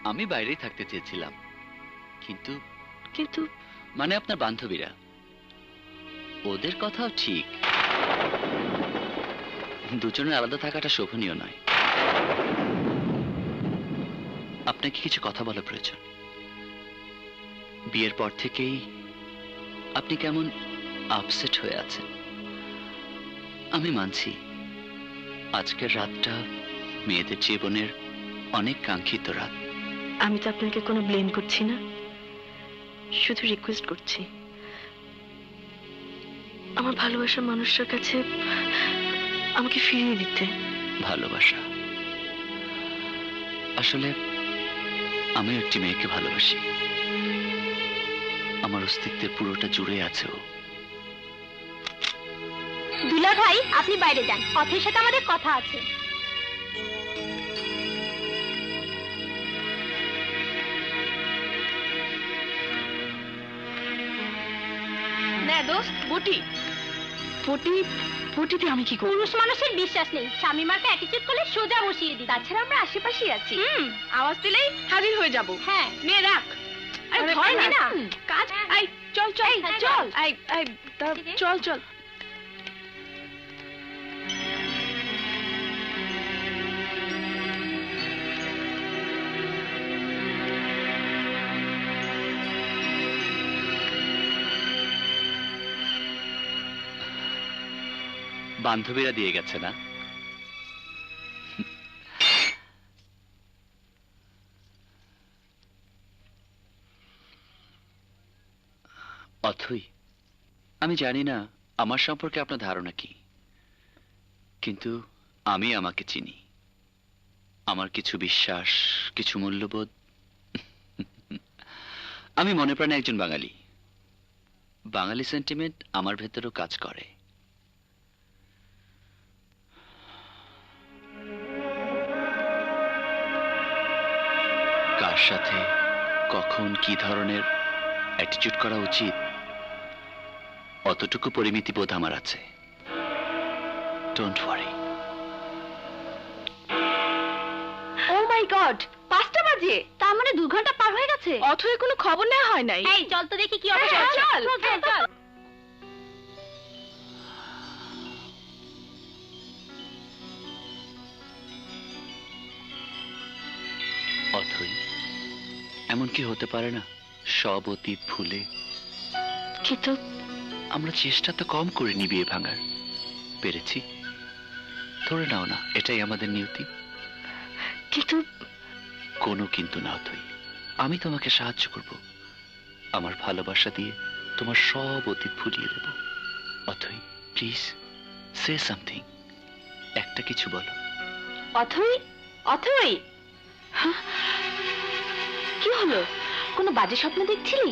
আমি বাইরেই থাকতে চেয়েছিলাম, কিন্তু কিন্তু মানে আপনার বান্ধবীরা, ওদের কথাও ঠিক, দুজনের আলাদা থাকাটা শোভনীয় নয়। আপনাকে কিছু কথা বলা প্রয়োজন। বিয়ের পর থেকেই আপনি কেমন আপসেট হয়ে আছেন। আমি মানছি আজকের রাতটা মেয়েদের জীবনের অনেক কাঙ্ক্ষিত রাত। আমি তো আপনাকে কোনো ব্লেম করছি না, শুধু রিকোয়েস্ট করছি আমার ভালোবাসার মানুষটার কাছে আমাকে ফিরিয়ে দিতে। ভালোবাসা? আসলে আমি একটি মেয়েকে ভালোবাসি, আমার অস্তিত্বের পুরোটা জুড়ে আছে ও। দুলা ভাই, আপনি বাইরে যান, অথের সাথে আমাদের কথা আছে। না দোস্ত, বটি বটি বটিতে আমি কি করব? পুরুষ মানুষের বিশ্বাস নেই, স্বামী মার্কা অ্যাটিটিউড করলে সোজা বসিয়ে দিই। তাছাড়া আমরা আশেপাশেই আছি। আওয়াজ দিলেই হাজির হয়ে যাব। হ্যাঁ, নে রাখ। আরে আরে ভয় নে না, না। কাজ। আই চল চল এই, হ্যাঁ, চল। চল। আই আই চল চল। বান্ধবীরা দিয়ে গেছে না? অথই, আমি জানি না আমার সম্পর্কে আপনার ধারণা কি, কিন্তু আমি আমাকে চিনি। আমার কিছু বিশ্বাস, কিছু মূল্যবোধ। আমি মনে প্রাণে একজন বাঙালি। বাঙালি সেন্টিমেন্ট আমার ভেতরেও কাজ করে। কার সাথে কখন কি ধরনের অ্যাটিটিউড করা উচিত, অতটুকু পরিমিতি বোধ আমার আছে। Don't worry. O my god, 5টা বাজে। তার মানে 2 ঘন্টা পার হয়ে গেছে। অথই কোনো খবর নেওয়া হয় নাই। এই চল তো দেখি কি হবে। হ্যাঁ, চল। হ্যাঁ, চল। অথই, এমন কি হতে পারে না সব অতীত ভুলে কিন্তু আমরা চেষ্টা তো কম করিনি বিয়ে ভাঙার? পেরেছি। ধরে নাও না এটাই আমাদের নিয়তি। কিন্তু কোনো কিন্তু না অথই, আমি তোমাকে সাহায্য করব, আমার ভালোবাসা দিয়ে তোমার সব অতীত ভুলিয়ে দেব। অথই প্লিজ সে সামথিং, একটা কিছু বলো। অথই, অথই, কি হলো? কোনো বাজে স্বপ্ন দেখছিলি?